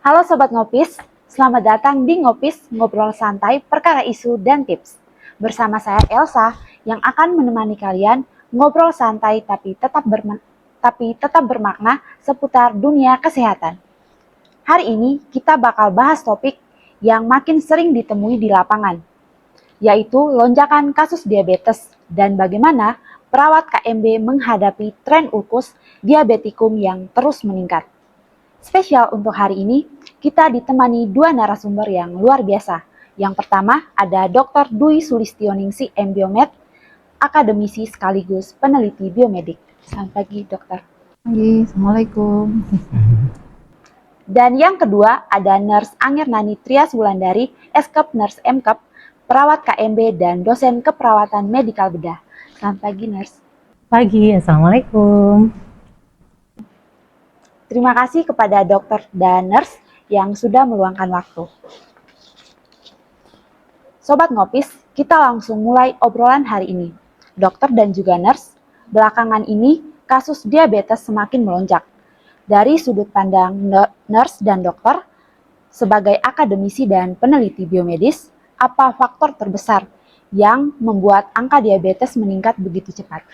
Halo Sobat Ngopis, selamat datang di Ngopis, ngobrol santai perkara isu dan tips. Bersama saya Elsa yang akan menemani kalian ngobrol santai tapi tetap bermakna seputar dunia kesehatan. Hari ini kita bakal bahas topik yang makin sering ditemui di lapangan, yaitu lonjakan kasus diabetes dan bagaimana perawat KMB menghadapi tren ulkus diabetikum yang terus meningkat. Spesial untuk hari ini, kita ditemani dua narasumber yang luar biasa. Yang pertama ada Dr. Dwi Sulistioningsi M.Biomed, akademisi sekaligus peneliti biomedik. Selamat pagi, dokter. Pagi, Assalamualaikum. Dan yang kedua ada Nurse Angirnani Trias Wulandari, Eskep Nurse MKep, perawat KMB dan dosen keperawatan medikal bedah. Selamat pagi, Nurse. Pagi, Assalamualaikum. Terima kasih kepada dokter dan nurse yang sudah meluangkan waktu. Sobat Ngopis, kita langsung mulai obrolan hari ini. Dokter dan juga nurse, belakangan ini kasus diabetes semakin melonjak. Dari sudut pandang nurse dan dokter, sebagai akademisi dan peneliti biomedis, apa faktor terbesar yang membuat angka diabetes meningkat begitu cepat?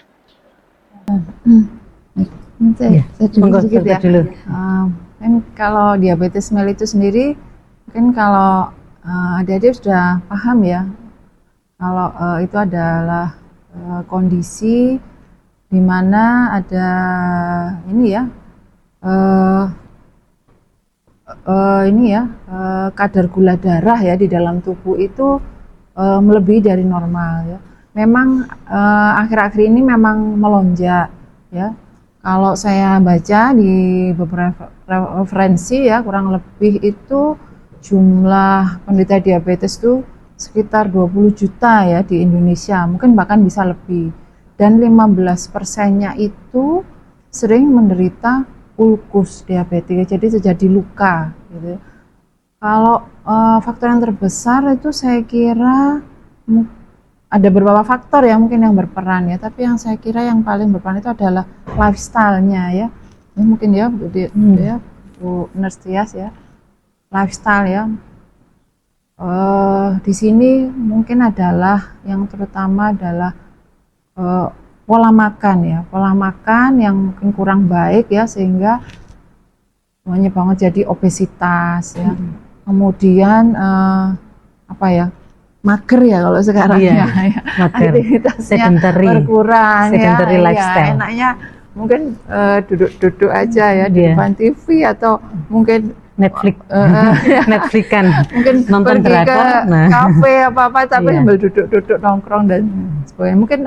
Saya dulu sedikit ya. Kan kalau diabetes mellitus sendiri, mungkin kalau adik-adik sudah paham ya, kalau itu adalah kondisi di mana ada kadar gula darah ya di dalam tubuh itu melebihi dari normal ya. Memang akhir-akhir ini memang melonjak ya. Kalau saya baca di beberapa referensi ya, kurang lebih itu jumlah penderita diabetes itu sekitar 20 juta ya di Indonesia, mungkin bahkan bisa lebih. Dan 15%-nya itu sering menderita ulkus diabetes, jadi terjadi luka gitu. Kalau faktor yang terbesar itu saya kira ada beberapa faktor ya mungkin yang berperan ya, tapi yang saya kira yang paling berperan itu adalah lifestyle-nya ya. Ya mungkin ya Bu Nurse Trias ya, lifestyle ya. Di sini mungkin adalah yang terutama adalah pola makan yang mungkin kurang baik ya, sehingga menyebabkan jadi obesitas ya. Kemudian mager ya kalau sekarang ya, aktivitasnya berkurang sedentary lifestyle. Ya, enaknya mungkin duduk-duduk aja ya di depan TV atau mungkin Netflix-an, mungkin nonton pergi drakor, ke kafe apa-apa tapi sambil duduk-duduk nongkrong dan sebagainya. Mungkin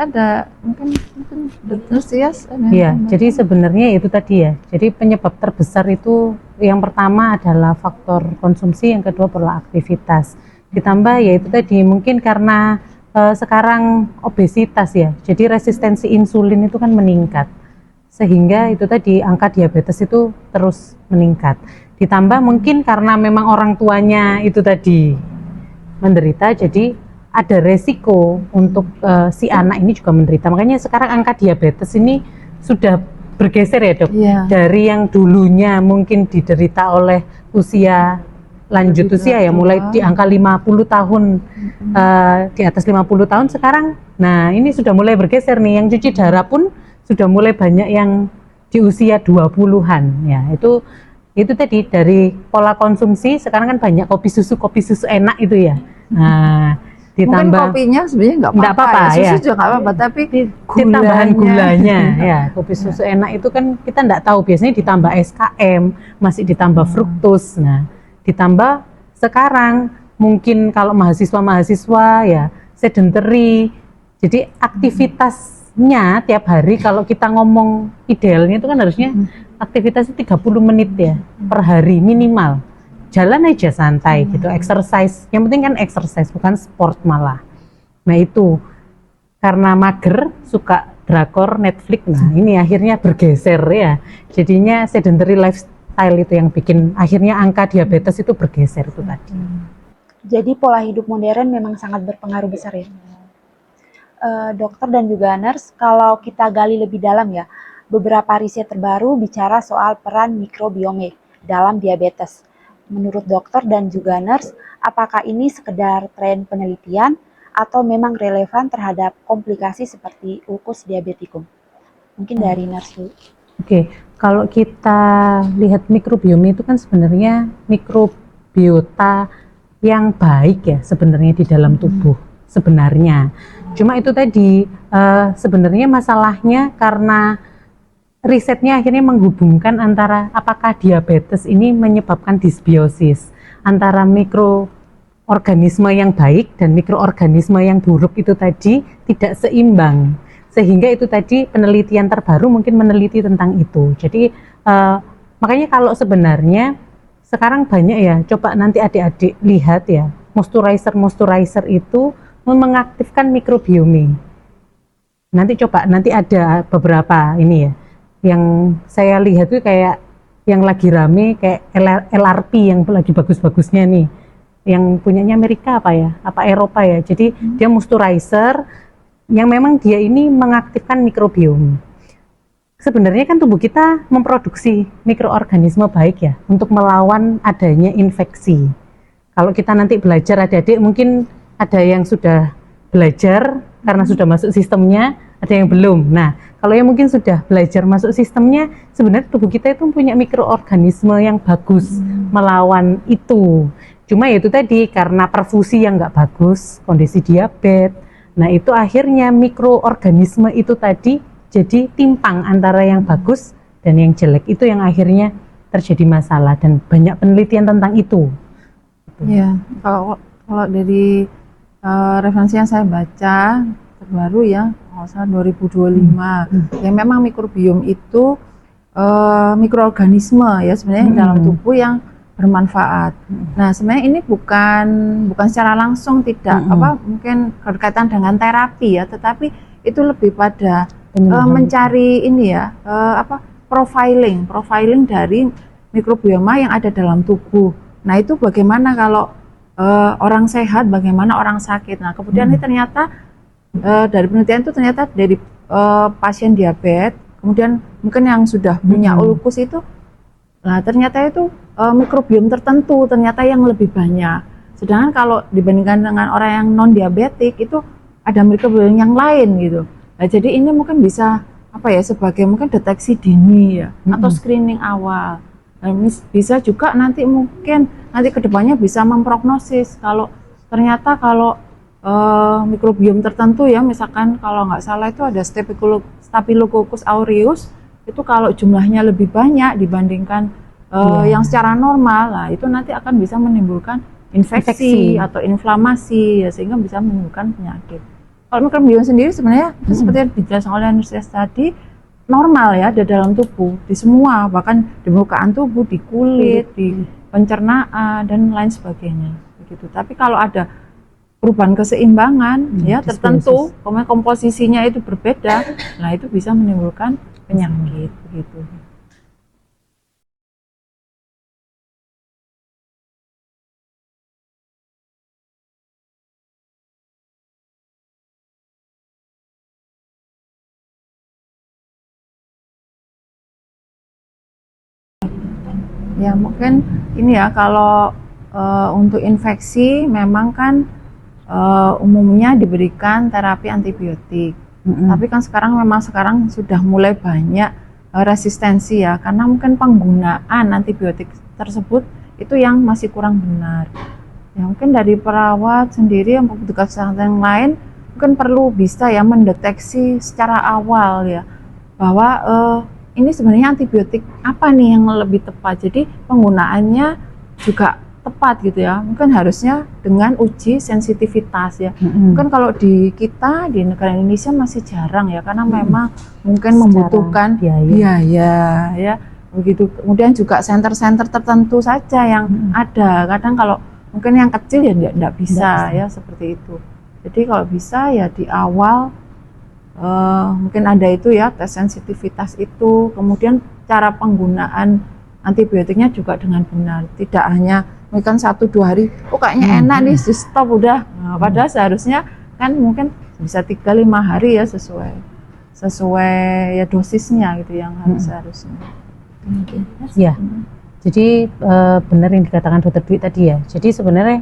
terus ya. Iya, jadi sebenarnya itu tadi ya. Jadi penyebab terbesar itu yang pertama adalah faktor konsumsi, yang kedua pola aktivitas. Ditambah ya itu tadi mungkin karena sekarang obesitas ya, jadi resistensi insulin itu kan meningkat, sehingga itu tadi angka diabetes itu terus meningkat. Ditambah mungkin karena memang orang tuanya itu tadi menderita, jadi ada resiko untuk si anak ini juga menderita. Makanya sekarang angka diabetes ini sudah bergeser ya dok, dari yang dulunya mungkin diderita oleh lanjut usia ya, mulai di angka 50 tahun, di atas 50 tahun sekarang. Nah ini sudah mulai bergeser nih, yang cuci darah pun sudah mulai banyak yang di usia 20-an ya. Itu tadi dari pola konsumsi, sekarang kan banyak kopi susu enak itu ya. Nah ditambah mungkin kopinya sebenarnya nggak apa-apa ya, susu juga nggak apa-apa, tapi tambahan gulanya ya, kopi susu enak itu kan kita nggak tahu, biasanya ditambah SKM, masih ditambah fruktos. Nah ditambah sekarang mungkin kalau mahasiswa ya sedentary, jadi aktivitasnya tiap hari, kalau kita ngomong idealnya itu kan harusnya aktivitasnya 30 menit ya per hari minimal, jalan aja santai gitu, exercise, yang penting kan exercise bukan sport malah. Nah itu karena mager, suka drakor, Netflix, nah ini akhirnya bergeser ya, jadinya sedentary lifestyle itu yang bikin akhirnya angka diabetes itu bergeser itu tadi. Jadi pola hidup modern memang sangat berpengaruh besar ya. Dokter dan juga nurse, kalau kita gali lebih dalam ya, beberapa riset terbaru bicara soal peran mikrobiome dalam diabetes. Menurut dokter dan juga nurse, apakah ini sekedar tren penelitian atau memang relevan terhadap komplikasi seperti ulkus diabetikum? Mungkin dari nurse dulu. Oke, kalau kita lihat mikrobiom itu kan sebenarnya mikrobiota yang baik ya sebenarnya di dalam tubuh sebenarnya. Cuma itu tadi sebenarnya masalahnya karena risetnya akhirnya menghubungkan antara apakah diabetes ini menyebabkan disbiosis antara mikroorganisme yang baik dan mikroorganisme yang buruk itu tadi tidak seimbang, sehingga itu tadi penelitian terbaru mungkin meneliti tentang itu. Jadi makanya kalau sebenarnya sekarang banyak ya, coba nanti adik-adik lihat ya, moisturizer itu mengaktifkan mikrobiome. Nanti coba, nanti ada beberapa ini ya yang saya lihat tuh kayak yang lagi rame kayak LRP yang lagi bagus-bagusnya nih, yang punyanya Amerika apa ya, apa Eropa ya. Jadi dia moisturizer yang memang dia ini mengaktifkan mikrobiom. Sebenarnya kan tubuh kita memproduksi mikroorganisme baik ya untuk melawan adanya infeksi. Kalau kita nanti belajar adik-adik mungkin ada yang sudah belajar karena sudah masuk sistemnya, ada yang belum. Nah, kalau yang mungkin sudah belajar masuk sistemnya, sebenarnya tubuh kita itu punya mikroorganisme yang bagus melawan itu. Cuma ya itu tadi karena perfusi yang nggak bagus, kondisi diabetes, nah itu akhirnya mikroorganisme itu tadi jadi timpang antara yang bagus dan yang jelek. Itu yang akhirnya terjadi masalah dan banyak penelitian tentang itu. Ya, kalau dari referensi yang saya baca terbaru ya, kalau salah 2025, ya memang mikrobiom itu mikroorganisme ya sebenarnya dalam tubuh yang bermanfaat. Nah, sebenarnya ini bukan secara langsung tidak mungkin berkaitan dengan terapi ya, tetapi itu lebih pada mencari ini ya profiling dari mikrobioma yang ada dalam tubuh. Nah, itu bagaimana kalau orang sehat, bagaimana orang sakit. Nah, kemudian ini ternyata dari penelitian itu ternyata dari pasien diabetes, kemudian mungkin yang sudah punya ulkus itu, nah ternyata itu mikrobiom tertentu ternyata yang lebih banyak. Sedangkan kalau dibandingkan dengan orang yang non diabetik itu ada mikrobiom yang lain gitu. Nah, jadi ini mungkin bisa sebagai mungkin deteksi dini ya, atau screening awal. Dan bisa juga nanti kedepannya bisa memprognosis kalau ternyata mikrobiom tertentu ya, misalkan kalau nggak salah itu ada Staphylococcus aureus, itu kalau jumlahnya lebih banyak dibandingkan yang secara normal, lah itu nanti akan bisa menimbulkan infeksi atau inflamasi ya, sehingga bisa menimbulkan penyakit. Kalau mikrobiom sendiri sebenarnya seperti yang dijelaskan oleh Nurses tadi, normal ya, ada dalam tubuh, di semua, bahkan di permukaan tubuh, di kulit, di pencernaan dan lain sebagainya begitu. Tapi kalau ada perubahan keseimbangan ya tertentu, komposisinya itu berbeda, nah itu bisa menimbulkan penyakit begitu. Ya mungkin ini ya, kalau untuk infeksi memang kan umumnya diberikan terapi antibiotik. Tapi kan sekarang sudah mulai banyak resistensi ya, karena mungkin penggunaan antibiotik tersebut itu yang masih kurang benar. Ya mungkin dari perawat sendiri yang petugas kesehatan yang lain mungkin perlu bisa ya mendeteksi secara awal ya bahwa ini sebenarnya antibiotik apa nih yang lebih tepat. Jadi penggunaannya juga tepat gitu ya. Mungkin harusnya dengan uji sensitivitas ya. Mungkin kalau di kita di negara Indonesia masih jarang ya, karena memang mungkin membutuhkan biaya ya. Begitu. Kemudian juga center-center tertentu saja yang ada. Kadang kalau mungkin yang kecil ya enggak bisa ya seperti itu. Jadi kalau bisa ya di awal mungkin ada itu ya, tes sensitivitas itu, kemudian cara penggunaan antibiotiknya juga dengan benar, tidak hanya mungkin 1-2 hari, kayaknya enak nih, di stop udah. Nah, padahal seharusnya kan mungkin bisa 3-5 hari ya, sesuai ya dosisnya gitu yang harusnya. Ya, Jadi benar yang dikatakan Dokter Dwi tadi ya. Jadi sebenarnya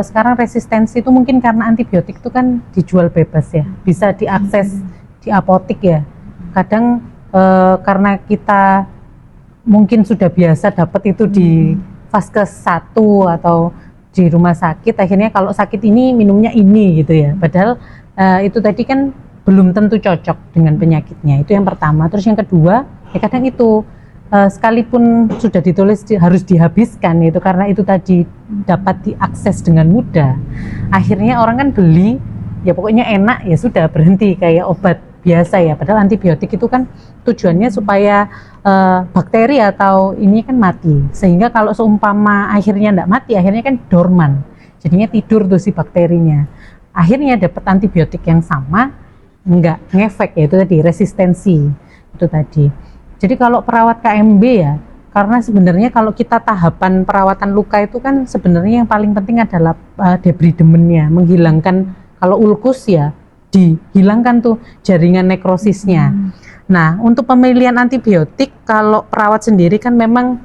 sekarang resistensi itu mungkin karena antibiotik itu kan dijual bebas ya, bisa diakses di apotik ya. Kadang karena kita mungkin sudah biasa dapat itu di vaskes 1 atau di rumah sakit, akhirnya kalau sakit ini minumnya ini gitu ya. Padahal itu tadi kan belum tentu cocok dengan penyakitnya. Itu yang pertama. Terus yang kedua, ya kadang itu sekalipun sudah ditulis harus dihabiskan itu karena itu tadi dapat diakses dengan mudah. Akhirnya orang kan beli, ya pokoknya enak ya sudah berhenti kayak obat biasa ya. Padahal antibiotik itu kan tujuannya supaya bakteri atau ini kan mati. Sehingga kalau seumpama akhirnya enggak mati, akhirnya kan dorman. Jadinya tidur tuh si bakterinya. Akhirnya dapat antibiotik yang sama, enggak ngefek ya, itu tadi resistensi itu tadi. Jadi kalau perawat KMB ya, karena sebenarnya kalau kita tahapan perawatan luka itu kan sebenarnya yang paling penting adalah debridemennya, menghilangkan, kalau ulkus ya dihilangkan tuh jaringan nekrosisnya. Nah, untuk pemilihan antibiotik kalau perawat sendiri kan memang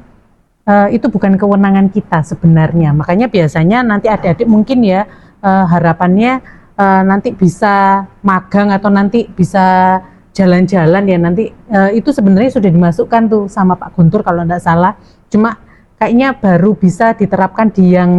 itu bukan kewenangan kita sebenarnya. Makanya biasanya nanti adik-adik mungkin ya harapannya nanti bisa magang atau nanti bisa jalan-jalan ya nanti itu sebenarnya sudah dimasukkan tuh sama Pak Guntur kalau tidak salah. Cuma kayaknya baru bisa diterapkan di yang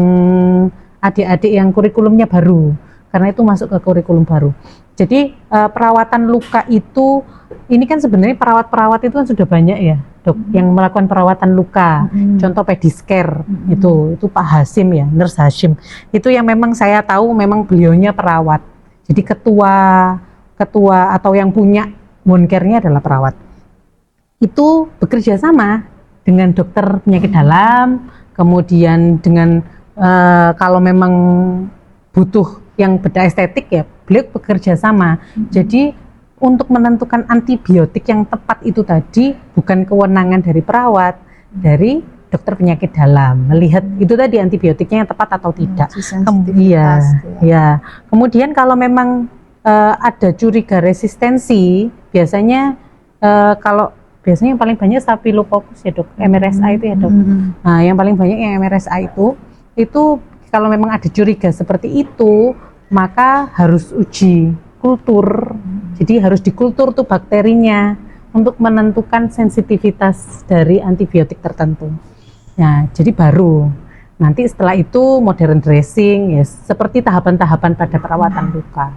adik-adik yang kurikulumnya baru, karena itu masuk ke kurikulum baru. Jadi perawatan luka itu ini kan sebenarnya perawat-perawat itu kan sudah banyak ya dok yang melakukan perawatan luka. Contoh pedicare itu Pak Hasim ya, Nurse Hashim itu yang memang saya tahu memang beliaunya perawat. Jadi ketua atau yang punya wound care-nya adalah perawat. Itu bekerja sama dengan dokter penyakit dalam, kemudian dengan kalau memang butuh yang bedah estetik ya beliau bekerja sama. Jadi untuk menentukan antibiotik yang tepat itu tadi bukan kewenangan dari perawat, dari dokter penyakit dalam. Melihat itu tadi antibiotiknya yang tepat atau tidak. Iya, ya. Kemudian kalau memang ada curiga resistensi, biasanya kalau biasanya yang paling banyak Staphylococcus ya dok, MRSA itu ya dok. Nah yang paling banyak yang MRSA itu kalau memang ada curiga seperti itu, maka harus uji kultur. Jadi harus dikultur tuh bakterinya untuk menentukan sensitivitas dari antibiotik tertentu. Nah jadi baru nanti setelah itu modern dressing ya seperti tahapan-tahapan pada perawatan luka.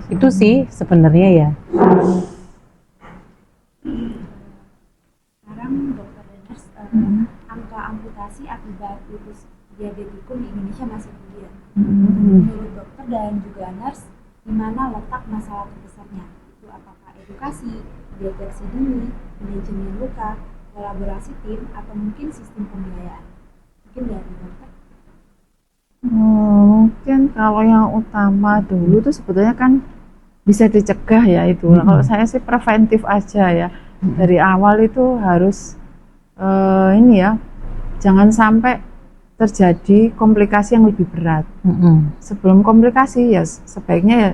Itu sih sebenarnya ya. Sekarang dokter dan nurse, angka amputasi akibat lupus diabetikum di Indonesia masih tinggi. Menurut dokter dan juga nurse, di mana letak masalah terbesarnya? Itu apakah edukasi, deteksi dini, manajemen luka, kolaborasi tim, atau mungkin sistem pembiayaan? Mungkin dari dokter. Mungkin kalau yang utama dulu tuh sebetulnya kan bisa dicegah ya itu. Kalau saya sih preventif aja ya. Dari awal itu harus ini ya, jangan sampai terjadi komplikasi yang lebih berat. Sebelum komplikasi ya sebaiknya ya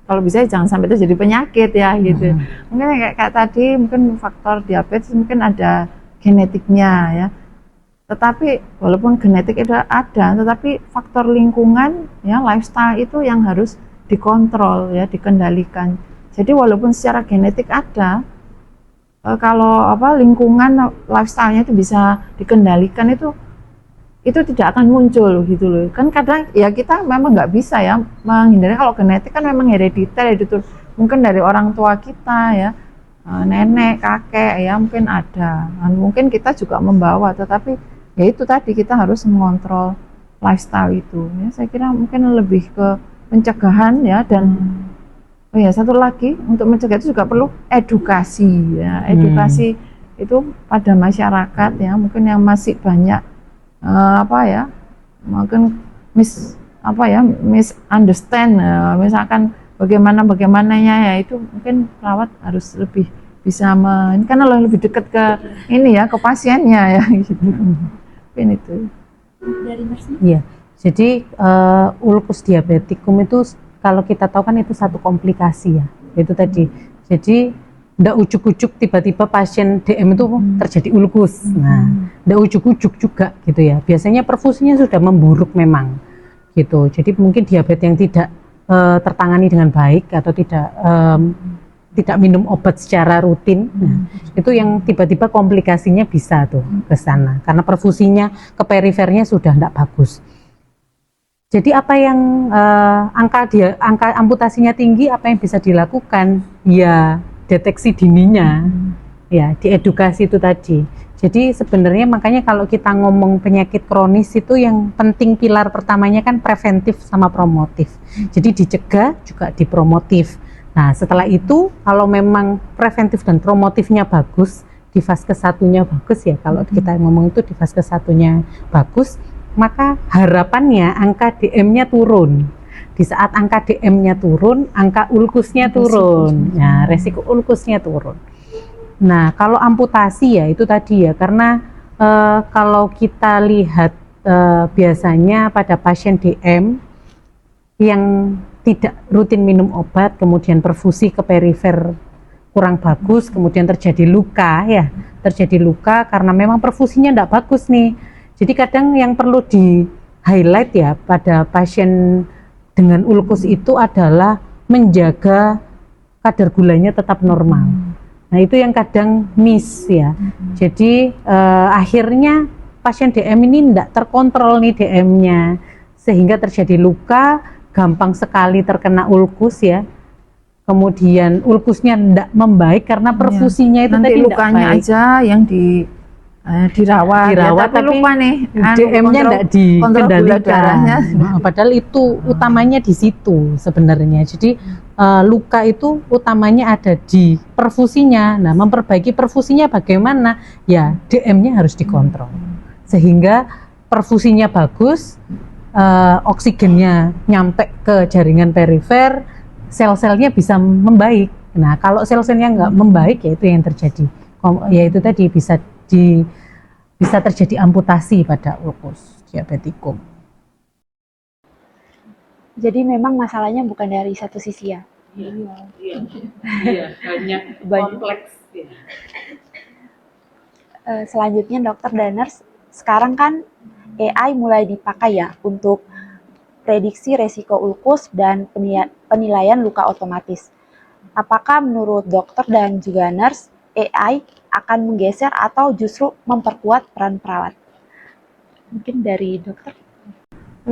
kalau bisa ya jangan sampai terjadi penyakit ya gitu. Mungkin kayak tadi mungkin faktor diabetes mungkin ada genetiknya ya. Tetapi walaupun genetik itu ada, tetapi faktor lingkungan ya lifestyle itu yang harus dikontrol ya, dikendalikan. Jadi walaupun secara genetik ada, kalau lingkungan lifestyle-nya itu bisa dikendalikan itu tidak akan muncul gitu loh. Kan kadang ya kita memang nggak bisa ya menghindari, kalau genetik kan memang herediter itu mungkin dari orang tua kita ya, nenek, kakek ya mungkin ada. Mungkin kita juga membawa, tetapi ya itu tadi kita harus mengontrol lifestyle itu. Ya, saya kira mungkin lebih ke pencegahan ya, dan oh ya satu lagi untuk mencegah itu juga perlu edukasi ya. Edukasi itu pada masyarakat ya, mungkin yang masih banyak mungkin misunderstand misalkan bagaimananya ya, itu mungkin perawat harus lebih bisa karena lebih dekat ke ini ya, ke pasiennya ya gitu. Mungkin itu. Dari nurse? Iya. Jadi ulkus diabetikum itu kalau kita tahu kan itu satu komplikasi ya. Itu tadi. Jadi ndak ujuk-ujuk tiba-tiba pasien DM itu terjadi ulkus. Nah, ndak ujuk-ujuk juga gitu ya. Biasanya perfusinya sudah memburuk memang gitu. Jadi mungkin diabetes yang tidak tertangani dengan baik atau tidak minum obat secara rutin. Nah, itu yang tiba-tiba komplikasinya bisa tuh ke sana karena perfusinya ke perifernya sudah ndak bagus. Jadi apa yang angka amputasinya tinggi, apa yang bisa dilakukan? Ya deteksi dininya, ya diedukasi itu tadi. Jadi sebenarnya makanya kalau kita ngomong penyakit kronis itu yang penting pilar pertamanya kan preventif sama promotif. Jadi dicegah juga dipromotif. Nah setelah itu kalau memang preventif dan promotifnya bagus, di fase ke-1-nya bagus ya, kalau kita ngomong itu di fase ke-1-nya bagus, maka harapannya angka DM-nya turun. Di saat angka DM-nya turun, angka ulkusnya turun. Nah, resiko ulkusnya turun. Nah, kalau amputasi ya itu tadi ya, karena kalau kita lihat biasanya pada pasien DM yang tidak rutin minum obat, kemudian perfusi ke perifer kurang bagus, kemudian terjadi luka ya, terjadi luka karena memang perfusinya tidak bagus nih. Jadi kadang yang perlu di highlight ya pada pasien dengan ulkus itu adalah menjaga kadar gulanya tetap normal. Nah itu yang kadang miss ya. Jadi akhirnya pasien DM ini tidak terkontrol nih DM-nya, sehingga terjadi luka, gampang sekali terkena ulkus ya. Kemudian ulkusnya tidak membaik karena perfusinya itu nanti tadi lukanya baik. aja yang dirawat ya, tapi lupa nih DM-nya tidak dikendalikan. Nah, Padahal itu utamanya di situ sebenarnya. Jadi luka itu utamanya ada di perfusinya. Nah, memperbaiki perfusinya bagaimana? Ya, DM-nya harus dikontrol sehingga perfusinya bagus, oksigennya nyampe ke jaringan perifer, sel-selnya bisa membaik. Nah, kalau sel-selnya nggak membaik, ya itu yang terjadi. Ya itu tadi bisa terjadi amputasi pada ulkus diabetikum. Jadi memang masalahnya bukan dari satu sisi ya. Iya, banyak kompleks. Selanjutnya dokter dan nurse, sekarang kan AI mulai dipakai ya untuk prediksi resiko ulkus dan penilaian luka otomatis. Apakah menurut dokter dan juga nurse, AI akan menggeser atau justru memperkuat peran perawat? Mungkin dari dokter.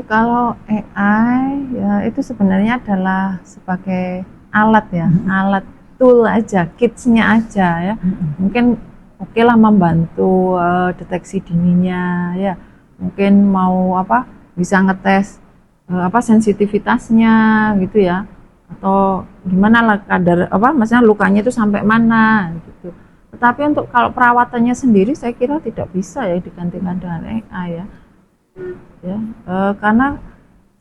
Kalau AI ya itu sebenarnya adalah sebagai alat ya, alat tool aja, kitsnya aja ya. Mungkin oke lah membantu deteksi dininya ya. Mungkin mau bisa ngetes sensitivitasnya gitu ya. Atau gimana lah kadar maksudnya lukanya itu sampai mana gitu. Tetapi untuk kalau perawatannya sendiri saya kira tidak bisa ya digantikan dengan AI ya. Karena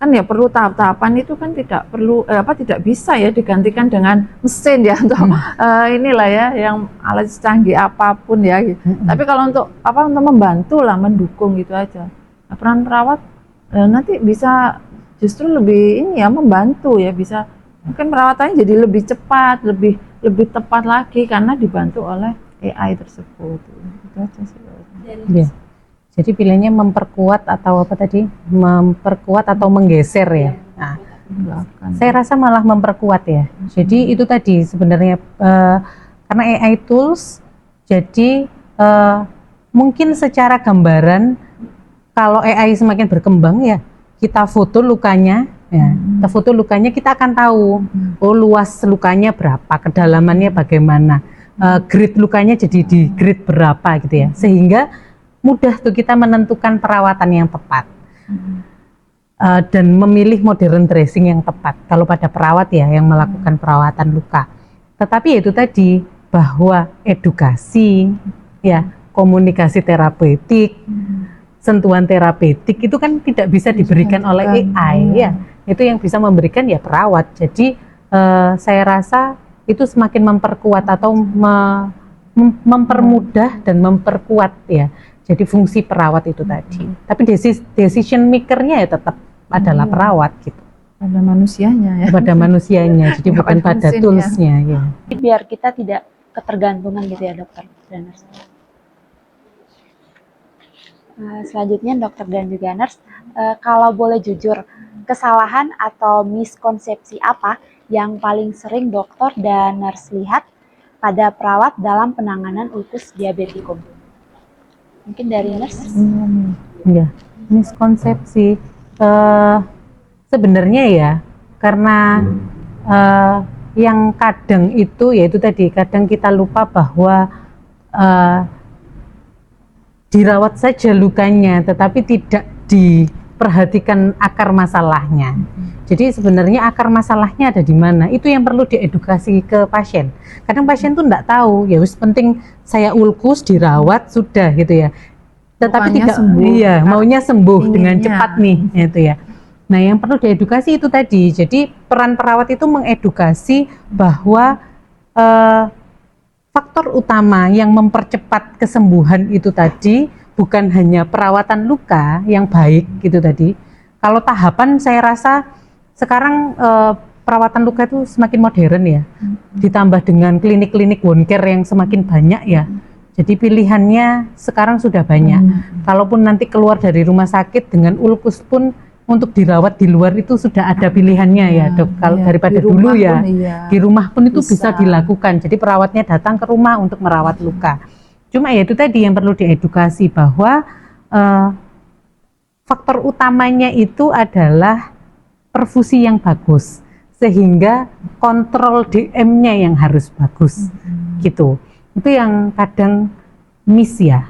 kan ya perlu tahap-tahapan itu kan tidak perlu tidak bisa ya digantikan dengan mesin ya untuk inilah ya yang alat canggih apapun ya gitu. Tapi kalau untuk untuk membantu lah, mendukung gitu aja. Nah, peran perawat nanti bisa justru lebih ini ya membantu ya, bisa mungkin perawatannya jadi lebih cepat, lebih tepat lagi karena dibantu oleh AI tersebut. Itu aja sih. Ya. Jadi pilihannya memperkuat atau apa tadi? Memperkuat atau menggeser ya. Nah, saya rasa malah memperkuat ya. Jadi itu tadi sebenarnya karena AI tools, jadi mungkin secara gambaran kalau AI semakin berkembang ya, kita foto lukanya, ya, kita foto lukanya kita akan tahu, oh luas lukanya berapa, kedalamannya bagaimana, grade lukanya jadi di grade berapa gitu ya, sehingga mudah tuh kita menentukan perawatan yang tepat dan memilih modern dressing yang tepat kalau pada perawat ya yang melakukan perawatan luka. Tetapi itu tadi bahwa edukasi ya, komunikasi terapeutik, sentuhan terapeutik itu kan tidak bisa diberikan oleh AI ya. Itu yang bisa memberikan ya perawat. Jadi saya rasa itu semakin memperkuat atau mempermudah dan memperkuat ya. Jadi fungsi perawat itu tadi. Tapi decision maker-nya ya tetap adalah perawat gitu. Pada manusianya ya. Pada manusianya. Jadi bukan pada toolsnya ya. Biar kita tidak ketergantungan gitu ya dokter dan nurse. Selanjutnya dokter dan juga nurse, kalau boleh jujur, kesalahan atau miskonsepsi apa yang paling sering dokter dan nurse lihat pada perawat dalam penanganan ulkus diabetikum? Mungkin dari nurse. Ya, miskonsepsi sebenarnya ya karena yang kadang itu yaitu tadi kadang kita lupa bahwa dirawat saja lukanya tetapi tidak diperhatikan akar masalahnya. Jadi sebenarnya akar masalahnya ada di mana? Itu yang perlu diedukasi ke pasien. Kadang pasien tuh enggak tahu, ya wis penting saya ulkus dirawat sudah gitu ya. Tetapi Maunya tidak sembuh. iya, maunya sembuh dengan Inginnya. cepat nih gitu ya. Nah, yang perlu diedukasi itu tadi. Jadi peran perawat itu mengedukasi bahwa faktor utama yang mempercepat kesembuhan itu tadi bukan hanya perawatan luka yang baik gitu tadi. Kalau tahapan saya rasa sekarang perawatan luka itu semakin modern ya. Ditambah dengan klinik-klinik wound care yang semakin banyak ya. Jadi pilihannya sekarang sudah banyak. Kalaupun nanti keluar dari rumah sakit dengan ulkus pun untuk dirawat di luar itu sudah ada pilihannya ya dok. Kalau daripada Di dulu rumah ya pun iya. di rumah pun itu bisa Bisa. dilakukan. Jadi perawatnya datang ke rumah untuk merawat luka. Cuma ya itu tadi yang perlu diedukasi bahwa faktor utamanya itu adalah perfusi yang bagus sehingga kontrol DM-nya yang harus bagus gitu. Itu yang kadang miss ya.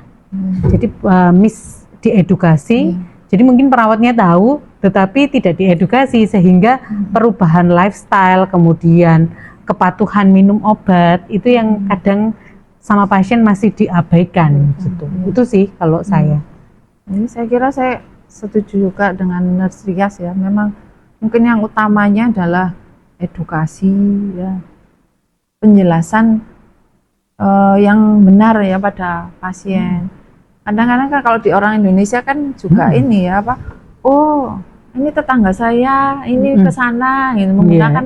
Jadi miss diedukasi. Jadi mungkin perawatnya tahu tetapi tidak diedukasi sehingga perubahan lifestyle kemudian kepatuhan minum obat itu yang kadang sama pasien masih diabaikan gitu. Itu sih kalau saya. Ini saya kira saya setuju juga dengan Nurse Rias ya. Memang mungkin yang utamanya adalah edukasi ya, penjelasan yang benar ya pada pasien. Kadang-kadang kan kalau di orang Indonesia kan juga ini ya apa? Oh, ini tetangga saya, ini ke sana, ini menggunakan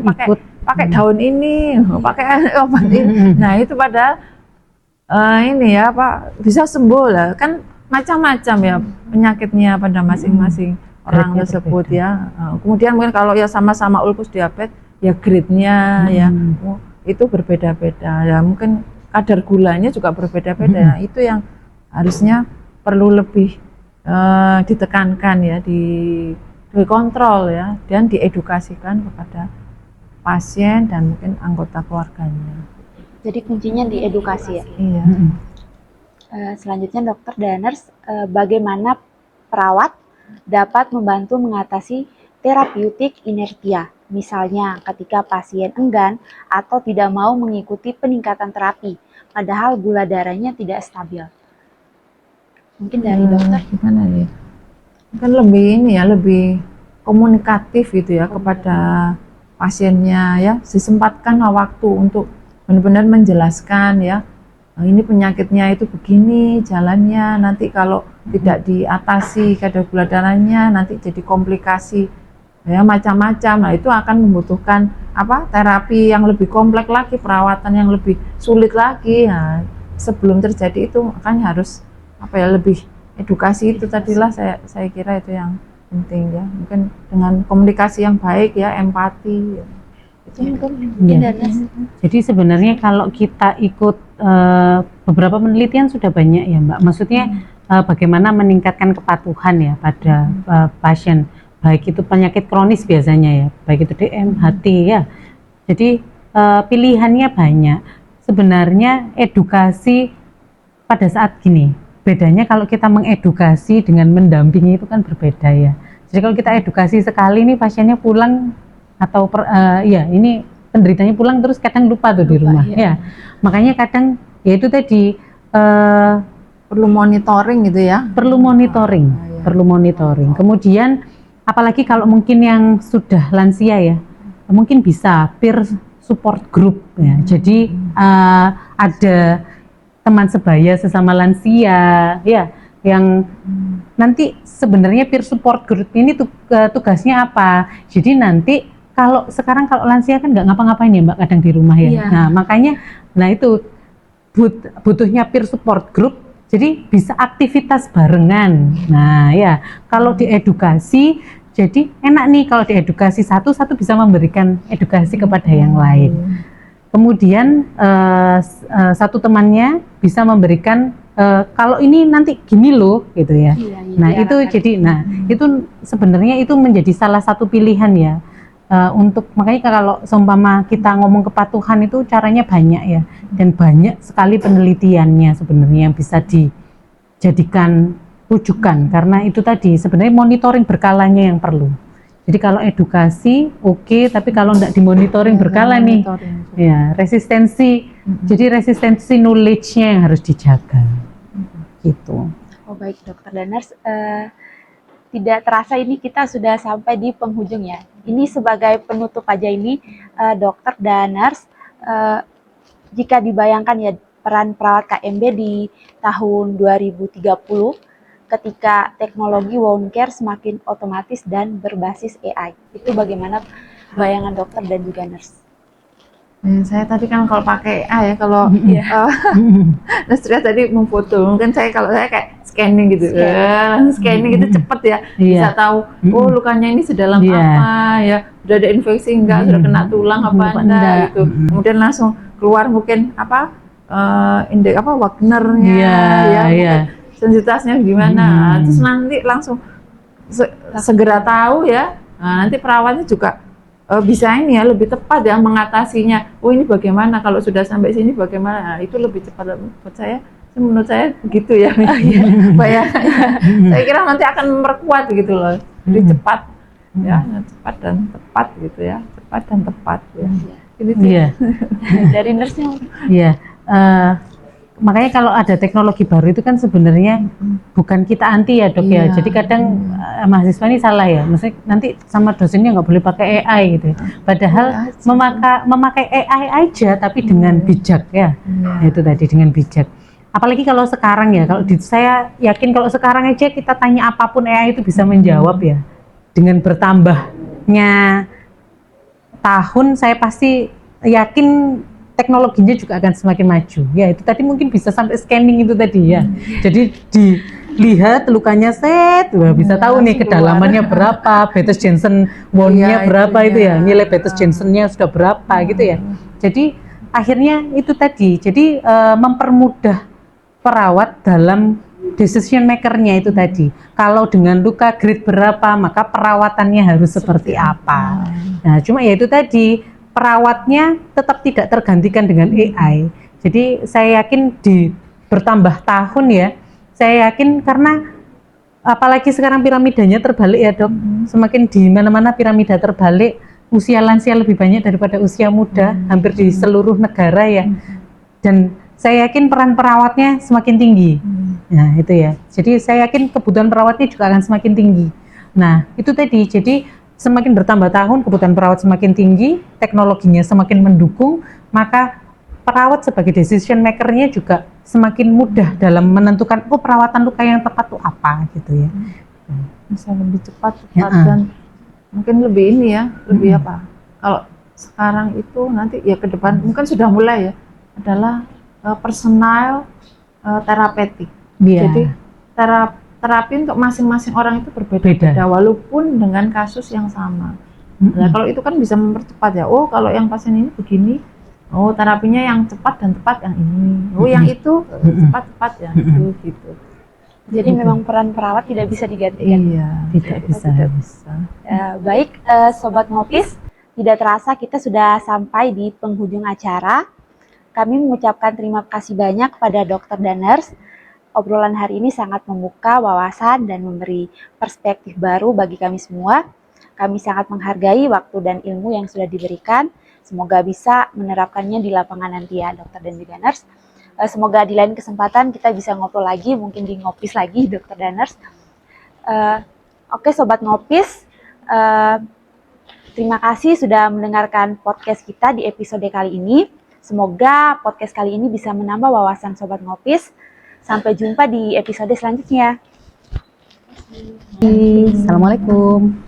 pakai daun ini, pakai obat ini. Nah itu padahal ini ya Pak bisa sembuh lah kan macam-macam ya penyakitnya pada masing-masing orang tersebut ya. Kemudian mungkin kalau ya sama-sama ulkus diabetes ya grade-nya ya itu berbeda-beda ya, mungkin kadar gulanya juga berbeda-beda. Nah, itu yang harusnya perlu lebih ditekankan ya, dikontrol ya, dan diedukasikan kepada pasien dan mungkin anggota keluarganya. Jadi kuncinya di edukasi ya. Iya. Selanjutnya dokter dan nurse, bagaimana perawat dapat membantu mengatasi terapeutik inertia, misalnya ketika pasien enggan atau tidak mau mengikuti peningkatan terapi, padahal gula darahnya tidak stabil. Mungkin dari dokter. Gimana ya? Kan lebih ini ya, lebih komunikatif gitu ya kepada pasiennya ya, disempatkan waktu untuk benar-benar menjelaskan ya, ini penyakitnya itu begini jalannya, nanti kalau tidak diatasi kadar gula darahnya nanti jadi komplikasi ya macam-macam. Nah itu akan membutuhkan apa, terapi yang lebih kompleks lagi, perawatan yang lebih sulit lagi. Nah, sebelum terjadi itu makanya harus apa ya, lebih edukasi itu tadilah saya kira itu yang penting ya, mungkin dengan komunikasi yang baik ya, empati ya. Itu mungkin Ya. Jadi sebenarnya kalau kita ikut beberapa penelitian sudah banyak ya Mbak, maksudnya bagaimana meningkatkan kepatuhan ya pada pasien, baik itu penyakit kronis biasanya ya, baik itu DM, hati ya. Jadi pilihannya banyak. Sebenarnya edukasi pada saat gini, bedanya kalau kita mengedukasi dengan mendampingi itu kan berbeda ya. Jadi kalau kita edukasi sekali nih pasiennya pulang atau ya ini penderitanya pulang terus kadang lupa tuh di rumah ya. Makanya kadang ya itu tadi perlu monitoring gitu ya. Perlu monitoring, perlu monitoring. Kemudian apalagi kalau mungkin yang sudah lansia ya, mungkin bisa peer support group ya. Jadi ada teman sebaya sesama lansia ya yang nanti sebenarnya peer support group ini tugasnya apa. Jadi nanti kalau sekarang kalau lansia kan nggak ngapa-ngapain ya Mbak kadang di rumah ya. Nah makanya itu butuhnya peer support group, jadi bisa aktivitas barengan. Nah ya, kalau di edukasi, jadi enak nih kalau di edukasi satu bisa memberikan edukasi kepada yang lain. Kemudian satu temannya bisa memberikan kalau ini nanti gini loh gitu ya. Nah itu jadi, nah itu sebenarnya itu menjadi salah satu pilihan ya. Untuk makanya kalau seumpama kita ngomong kepatuhan itu caranya banyak ya, dan banyak sekali penelitiannya sebenarnya yang bisa dijadikan rujukan, karena itu tadi sebenarnya monitoring berkalanya yang perlu. Jadi kalau edukasi oke, tapi kalau tidak dimonitoring berkala nih ya resistensi, jadi resistensi knowledge-nya yang harus dijaga gitu. Oh baik Dokter Daners, tidak terasa ini kita sudah sampai di penghujung ya. Ini sebagai penutup aja ini, Dokter Daners, jika dibayangkan ya peran perawat KMB di tahun 2030 ketika teknologi wound care semakin otomatis dan berbasis AI. Itu bagaimana bayangan dokter dan juga nurse? Saya tadi kan kalau pakai AI ya, kalau nurse tadi memfoto, mungkin kalau saya kayak scanning gitu, scanning itu cepet ya, bisa tahu oh lukanya ini sedalam apa ya, udah ada infeksi enggak, sudah kena tulang apa enggak gitu, kemudian langsung keluar mungkin indeks Wagner-nya ya, sensitivitasnya gimana, terus nanti langsung segera tahu ya. Nah, nanti perawatnya juga bisa ini ya, lebih tepat ya mengatasinya. Oh ini bagaimana kalau sudah sampai sini bagaimana? Nah, itu lebih cepat menurut saya begitu ya. Bayangannya. Saya kira nanti akan memperkuat gitu loh. Jadi cepat ya, cepat dan tepat gitu ya. Cepat dan tepat ya. Ini dari nurse-nya. Iya. Makanya kalau ada teknologi baru itu kan sebenarnya bukan kita anti ya dok ya. Jadi kadang mahasiswa ini salah ya. Maksudnya nanti sama dosennya nggak boleh pakai AI gitu. Padahal memakai AI aja tapi dengan bijak ya. Itu tadi dengan bijak. Apalagi kalau sekarang ya. Kalau saya yakin kalau sekarang aja kita tanya apapun AI itu bisa menjawab ya. Dengan bertambahnya tahun saya pasti yakin teknologinya juga akan semakin maju. Ya itu tadi mungkin bisa sampai scanning itu tadi ya. Jadi dilihat lukanya bisa tahu nih kedalamannya berapa, Betes Jensen wound-nya berapa itu ya, nilai Betes Jensen-nya sudah berapa gitu ya. Jadi akhirnya itu tadi, jadi mempermudah perawat dalam decision maker-nya itu tadi. Kalau dengan luka grade berapa, maka perawatannya harus seperti apa. Nah cuma ya itu tadi, perawatnya tetap tidak tergantikan dengan AI. Jadi saya yakin di bertambah tahun ya, saya yakin karena apalagi sekarang piramidanya terbalik ya dok, semakin di mana-mana piramida terbalik, usia lansia lebih banyak daripada usia muda, hampir di seluruh negara ya. Dan saya yakin peran perawatnya semakin tinggi. Nah itu ya, jadi saya yakin kebutuhan perawatnya juga akan semakin tinggi. Nah itu tadi, jadi semakin bertambah tahun, kebutuhan perawat semakin tinggi, teknologinya semakin mendukung, maka perawat sebagai decision maker-nya juga semakin mudah dalam menentukan perawatan luka yang tepat itu apa gitu ya. Bisa lebih cepat dan mungkin lebih ini ya, lebih apa? Kalau sekarang itu nanti ya ke depan mungkin sudah mulai ya, adalah personal terapeutik. Jadi terapi untuk masing-masing orang itu berbeda-beda walaupun dengan kasus yang sama. Nah, kalau itu kan bisa mempercepat ya. Oh, kalau yang pasien ini begini, oh terapinya yang cepat dan tepat yang ini. Oh, yang itu cepat-cepat yang itu gitu. Jadi memang peran perawat tidak bisa digantikan. Iya, tidak bisa. Baik, Sobat Ngopis, tidak terasa kita sudah sampai di penghujung acara. Kami mengucapkan terima kasih banyak kepada Dokter Daners. Obrolan hari ini sangat membuka wawasan dan memberi perspektif baru bagi kami semua. Kami sangat menghargai waktu dan ilmu yang sudah diberikan. Semoga bisa menerapkannya di lapangan nanti ya, Dokter dan juga Nurse. Semoga di lain kesempatan kita bisa ngobrol lagi, mungkin di Ngopis lagi, Dokter dan Nurse. Oke, Sobat Ngopis, terima kasih sudah mendengarkan podcast kita di episode kali ini. Semoga podcast kali ini bisa menambah wawasan Sobat Ngopis. Sampai jumpa di episode selanjutnya. Assalamualaikum.